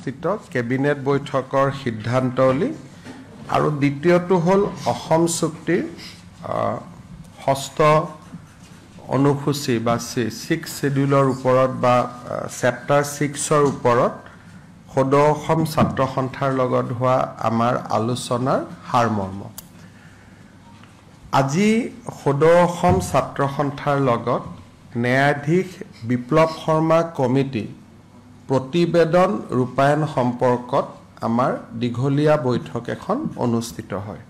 অনুষ্ঠিত কেবিনেট বৈঠকৰ সিদ্ধান্তৱলী আৰু দ্বিতীয়টো হ'ল অসম চুক্তিৰ ষষ্ঠ অনুসূচী বা 6 শিডিউলৰ ওপৰত বা চেপ্টাৰ 6ৰ ওপৰত সদৌ অসম ছাত্ৰ সন্থাৰ লগত হোৱা আমাৰ আলোচনাৰ সাৰমৰ্ম আজি সদৌ অসম ছাত্ৰ সন্থাৰ লগত ন্যায়াধীশ বিপ্লৱ শৰ্মা কমিটি প্ৰতিবেদন ৰূপায়ণ সম্পৰ্কত আমাৰ দীঘলীয়া বৈঠক এখন অনুষ্ঠিত হয়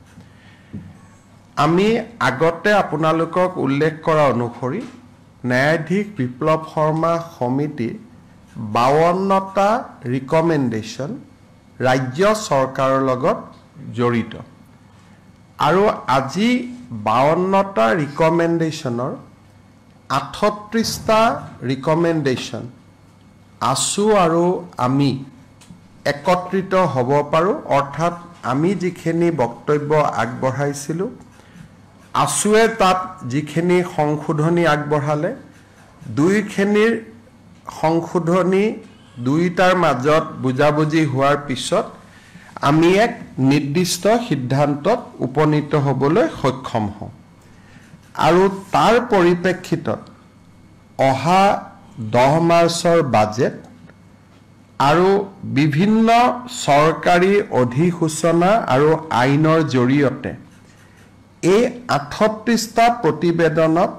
আমি আগতে আপোনালোকক উল্লেখ কৰা অনুসৰি ন্যায়াধীশ বিপ্লৱ শৰ্মা সমিতি 52টা ৰিকমেণ্ডেশ্যন ৰাজ্য চৰকাৰৰ লগত জড়িত আৰু আজি 52টা ৰিকমেণ্ডেশ্যনৰ 38টা ৰিকমেণ্ডেশ্যন আছু আৰু আমি একত্ৰিত হ'ব পাৰো অৰ্থাৎ আমি যিখিনি বক্তব্য আগবঢ়াইছিলো আছুৱে তাত যিখিনি সংশোধনী আগবঢ়ালে দুইখিনিৰ সংশোধনী দুইটাৰ মাজত বুজাবুজি হোৱাৰ পিছত আমি এক নিৰ্দিষ্ট সিদ্ধান্তত উপনীত হ'বলৈ সক্ষম হওঁ আৰু তাৰ পৰিপ্ৰেক্ষিতত অহা 10 মাৰ্চৰ বাজেট আৰু বিভিন্ন চৰকাৰী অধিসূচনা আৰু আইনৰ জৰিয়তে এই 38টা প্ৰতিবেদনক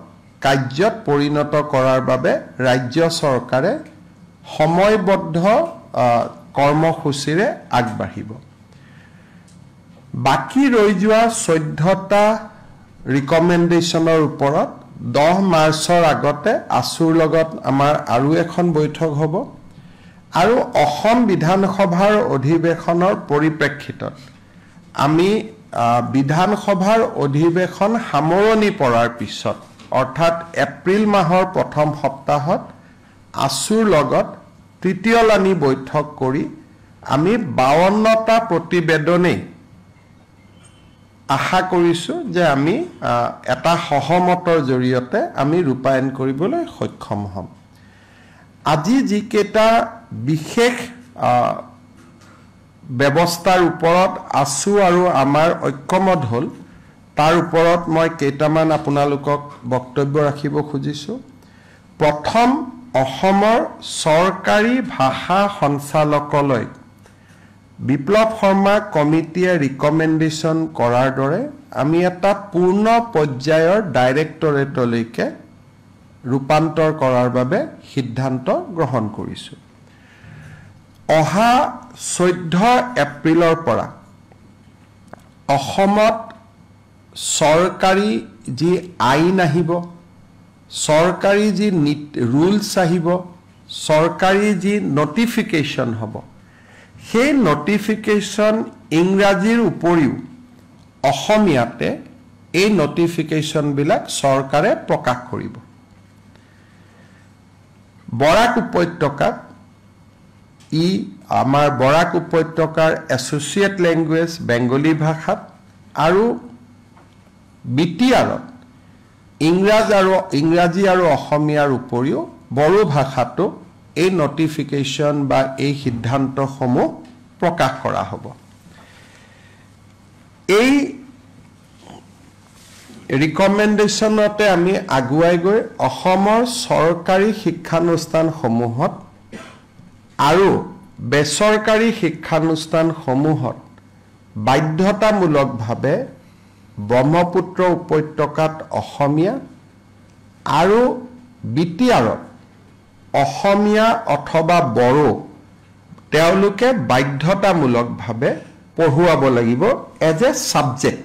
কাৰ্যত পৰিণত কৰাৰ বাবে ৰাজ্য চৰকাৰে সময়বদ্ধ কৰ্মসূচীৰে আগবাঢ়িব বাকি ৰৈ যোৱা 14টা ৰিকমেণ্ডেশ্যনৰ ওপৰত 10 মাৰ্চৰ আগতে আছুৰ লগত আমাৰ আৰু এখন বৈঠক হ'ব আৰু অসম বিধানসভাৰ অধিৱেশনৰ পৰিপ্ৰেক্ষিতত আমি বিধানসভাৰ অধিৱেশন সামৰণি পৰাৰ পিছত অৰ্থাৎ এপ্ৰিল মাহৰ প্ৰথম সপ্তাহত আছুৰ লগত তৃতীয়লানি বৈঠক কৰি আমি 52টা প্ৰতিবেদনেই আশা কৰিছো যে আমি এটা সহমতৰ জৰিয়তে আমি ৰূপায়ণ কৰিবলৈ সক্ষম হ'ম আজি যিকেইটা বিশেষ ব্যৱস্থাৰ ওপৰত আছু আৰু আমাৰ ঐক্যমত হ'ল তাৰ ওপৰত মই কেইটামান আপোনালোকক বক্তব্য ৰাখিব খুজিছো প্ৰথম অসমৰ চৰকাৰী ভাষা সঞ্চালকালয় বিপ্লৱ শৰ্মা কমিটিয়ে ৰিকমেণ্ডেশ্যন কৰাৰ দৰে আমি এটা পূৰ্ণ পৰ্যায়ৰ ডাইৰেক্টৰেটলৈকে ৰূপান্তৰ কৰাৰ বাবে সিদ্ধান্ত গ্ৰহণ কৰিছো অহা 14 এপ্ৰিলৰ পৰা অসমত চৰকাৰী যি আইন আহিব চৰকাৰী যি ৰুলছ আহিব চৰকাৰী যি নটিফিকেশ্যন হ'ব সেই নটিফিকেশ্যন ইংৰাজীৰ উপৰিও অসমীয়াতে এই নটিফিকেশ্যনবিলাক চৰকাৰে প্ৰকাশ কৰিব বৰাক উপত্যকাত আমাৰ বৰাক উপত্যকাৰ এছ'চিয়েট লেংগুৱেজ বেংগলী ভাষাত আৰু বিটিআৰত ইংৰাজী আৰু অসমীয়াৰ উপৰিও বড়ো ভাষাতো এই নটিফিকেশ্যন বা এই সিদ্ধান্তসমূহ প্ৰকাশ কৰা হ'ব এই ৰিকমেণ্ডেশ্যনতে আমি আগুৱাই গৈ অসমৰ চৰকাৰী শিক্ষানুষ্ঠানসমূহত আৰু বেচৰকাৰী শিক্ষানুষ্ঠানসমূহত বাধ্যতামূলকভাৱে ব্ৰহ্মপুত্ৰ উপত্যকাত অসমীয়া আৰু বিটিআৰত অসমীয়া অথবা বড়ো তেওঁলোকে বাধ্যতামূলকভাৱে পঢ়ুৱাব লাগিব এজ এ সাবজেক্ট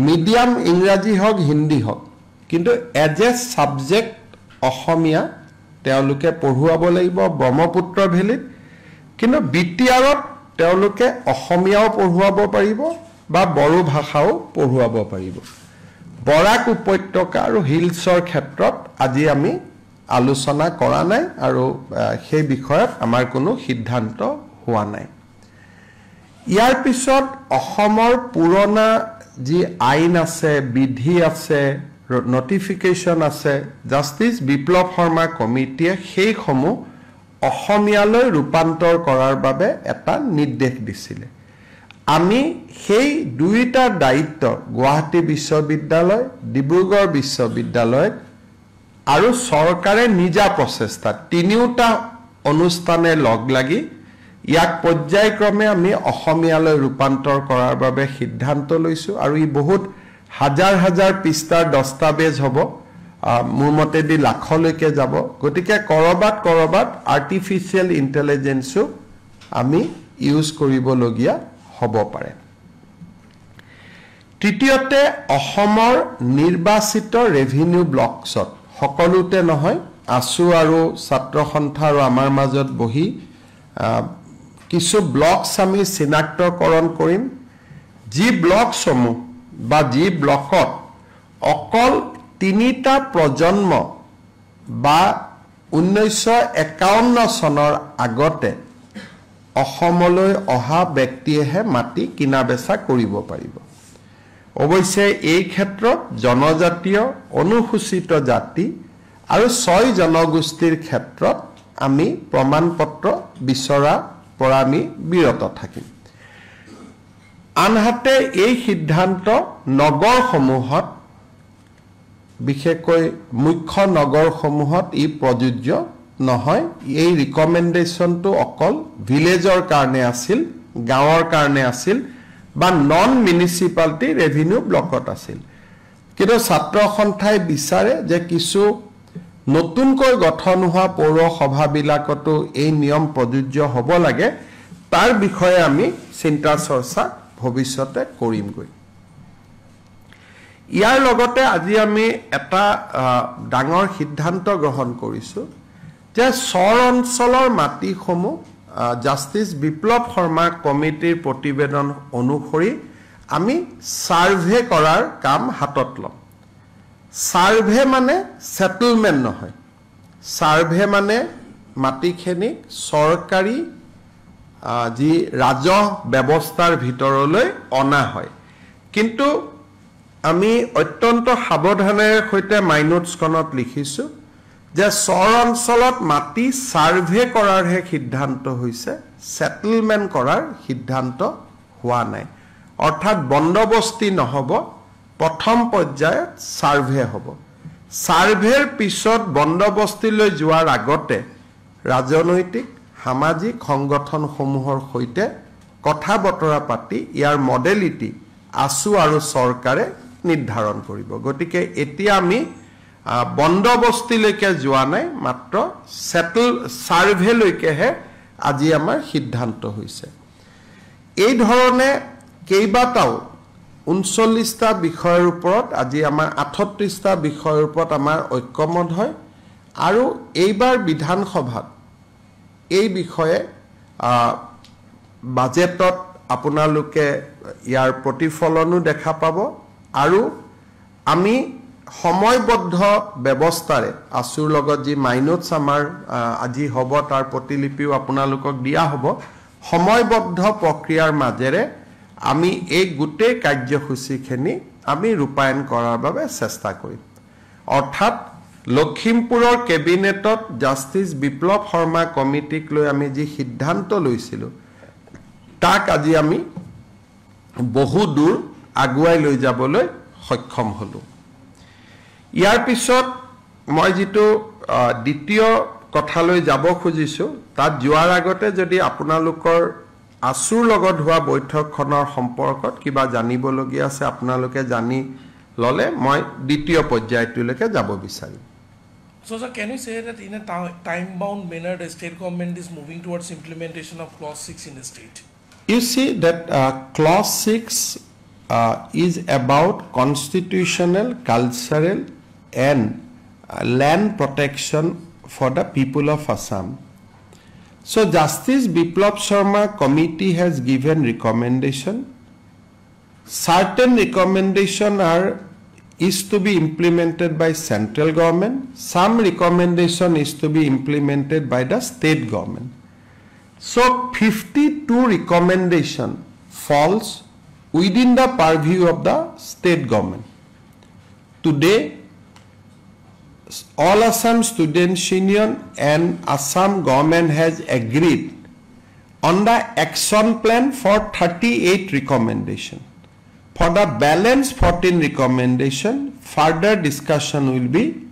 মিডিয়াম ইংৰাজী হওক হিন্দী হওক কিন্তু এজ এ সাবজেক্ট অসমীয়া তেওঁলোকে পঢ়ুৱাব লাগিব ব্ৰহ্মপুত্ৰ ভেলীত কিন্তু বিটিআৰত তেওঁলোকে অসমীয়াও পঢ়ুৱাব পাৰিব বা বড়ো ভাষাও পঢ়ুৱাব পাৰিব বৰাক উপত্যকা আৰু হিলছৰ ক্ষেত্ৰত আজি আমি আলোচনা কৰা নাই আৰু সেই বিষয়ত আমাৰ কোনো সিদ্ধান্ত হোৱা নাই ইয়াৰ পিছত অসমৰ পুৰণা যি আইন আছে বিধি আছে notification আছে জাস্টিস বিপ্লৱ শৰ্মা কমিটিয়ে সেই সমূহ অসমীয়ালৈ ৰূপান্তৰ কৰাৰ বাবে এটা নিৰ্দেশ দিছিলে আমি সেই দুইটা দায়িত্ব গুৱাহাটী বিশ্ববিদ্যালয় ডিব্ৰুগড় বিশ্ববিদ্যালয় আৰু চৰকাৰে নিজা প্ৰচেষ্টা তিনিওটা অনুষ্ঠানে লগ লাগি ইয়াক পৰ্যায়ক্ৰমে আমি অসমীয়ালৈ ৰূপান্তৰ কৰাৰ বাবে সিদ্ধান্ত লৈছো আৰু ই বহুত হাজাৰ হাজাৰ পৃষ্ঠাৰ দস্তাবেজ হ'ব মোৰ মতেদি লাখলৈকে যাব গতিকে কৰবাত আৰ্টিফিচিয়েল ইন্টেলিজেন্সও আমি ইউজ কৰিবলগীয়া হ'ব পাৰে তৃতীয়তে অসমৰ নিৰ্বাচিত ৰেভিনিউ ব্লকছত সকলোতে নহয় আছু আৰু ছাত্ৰ সন্থা আৰু আমাৰ মাজত বহি কিছু ব্লকছ আমি চিনাক্তকৰণ কৰিম যি ব্লকসমূহ বা যি ব্লকত অকল তিনিটা প্ৰজন্ম বা 1951 চনৰ আগতে অসমলৈ অহা ব্যক্তিয়েহে মাটি কিনা বেচা কৰিব পাৰিব অৱশ্যে এই ক্ষেত্ৰত জনজাতীয় অনুসূচিত জাতি আৰু 6 জনগোষ্ঠীৰ ক্ষেত্ৰত আমি প্ৰমাণপত্ৰ বিচৰা পৰা আমি বিৰত থাকিম আনহাতে এই সিদ্ধান্ত নগৰসমূহত বিশেষকৈ মুখ্য নগৰসমূহত ই প্ৰযোজ্য নহয় এই ৰিকমেন্ডেশনটো অকল ভিলেজৰ কাৰণে আছিল গাঁৱৰ কাৰণে আছিল বা নন মিউনিসিপালিটি ৰেভিনিউ ব্লকত আছিল কিন্তু ছাত্ৰ সন্থাই বিচাৰে যে কিছু নতুনকৈ গঠন হোৱা পৌৰসভা বিলাকতো এই নিয়ম প্ৰযোজ্য হ'ব লাগে তাৰ বিষয়ে আমি চিন্তা চৰ্চা ভৱিষ্যতে কৰিমগৈ ইয়াৰ লগতে আজি আমি এটা ডাঙৰ সিদ্ধান্ত গ্ৰহণ কৰিছো যে চৰ অঞ্চলৰ মাটিসমূহ জাষ্টিস বিপ্লৱ শৰ্মা কমিটিৰ প্ৰতিবেদন অনুসৰি আমি সাৰ্ভে কৰাৰ কাম হাতত লম সাৰ্ভে মানে সেটেলমেন্ট নহয় সাৰ্ভে মানে মাটিখিনি সৰকাৰি যি ৰাজহ ব্যৱস্থাৰ ভিতৰলৈ অনা হয় কিন্তু আমি অত্যন্ত সাৱধানেৰে সৈতে মাইনোটছখনত লিখিছো যে চৰ অঞ্চলত মাটি সাৰ্ভে কৰাৰহে সিদ্ধান্ত হৈছে সেটেলমেন্ট কৰাৰ সিদ্ধান্ত হোৱা নাই অৰ্থাৎ বন্দবস্তি নহব প্ৰথম পৰ্যায়ত সাৰ্ভে হ'ব সাৰ্ভেৰ পিছত বন্দবস্তিলৈ যোৱাৰ আগতে ৰাজনৈতিক সামাজিক সংগঠনসমূহৰ সৈতে কথা বতৰা পাতি ইয়াৰ মডেলিটি আছু আৰু চৰকাৰে নিৰ্ধাৰণ কৰিব গতিকে এতিয়া আমি বন্দবস্তিলৈকে যোৱা নাই মাত্ৰ সেটেল সাৰ্ভেলৈকেহে আজি আমাৰ সিদ্ধান্ত হৈছে এই ধৰণে কেইবাটাও 39টা বিষয়ৰ ওপৰত আজি আমাৰ 38টা বিষয়ৰ ওপৰত আমাৰ ঐক্যমত হয় আৰু এইবাৰ বিধানসভাত এই বিষয়ে বাজেটত আপোনালোকে ইয়াৰ প্ৰতিফলনো দেখা পাব আৰু আমি সময়বদ্ধ ব্যৱস্থাৰে আছুৰ লগত যি মাইনোটছ আমাৰ আজি হ'ব তাৰ প্ৰতিলিপিও আপোনালোকক দিয়া হ'ব সময়বদ্ধ প্ৰক্ৰিয়াৰ মাজেৰে আমি এই গোটেই কাৰ্যসূচীখিনি আমি ৰূপায়ণ কৰাৰ বাবে চেষ্টা কৰিম অৰ্থাৎ লখিমপুৰৰ কেবিনেটত জাষ্টিস বিপ্লৱ শৰ্মা কমিটিক লৈ আমি যি সিদ্ধান্ত লৈছিলো তাক আজি আমি বহু দূৰ আগুৱাই লৈ যাবলৈ সক্ষম হলো ইয়াৰ পিছত মই যেটো দ্বিতীয় কথালৈ যাব খুজিছো তাত যোৱাৰ আগতে যদি আপোনালোকৰ আছুৰ লগত হোৱা বৈঠকখনৰ সম্পৰ্কত কিবা জানিবলগীয়া আছে আপোনালোকে জানি ললে মই দ্বিতীয় পৰ্যায়টোলৈকে যাব বিচাৰিম So sir, can you say that in a time-bound manner the state government is moving towards implementation of clause 6 in the state? You see that clause 6 is about constitutional, cultural and land protection for the people of Assam. So Justice Biplab Sharma committee has given recommendation. Certain recommendation is to be implemented by central government. Some recommendation is to be implemented by the state government. So 52 recommendation falls within the purview of the state government. Today, All Assam Students Union and Assam government has agreed on the action plan for 38 recommendation. For the balance 14 recommendation, further discussion will be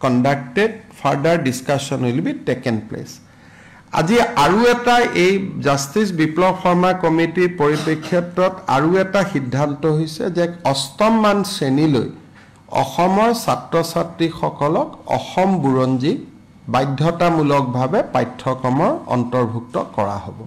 conducted, further discussion will be taken place. আজি আৰু এটা এই জাষ্টিস বিপ্লৱ শৰ্মা কমিটিৰ পৰিপ্ৰেক্ষিতত আৰু এটা সিদ্ধান্ত হৈছে যে অষ্টম মান শ্ৰেণীলৈ অসমৰ ছাত্ৰ ছাত্ৰীসকলক অসম বুৰঞ্জী বাধ্যতামূলকভাৱে পাঠ্যক্ৰমৰ অন্তৰ্ভুক্ত কৰা হ'ব।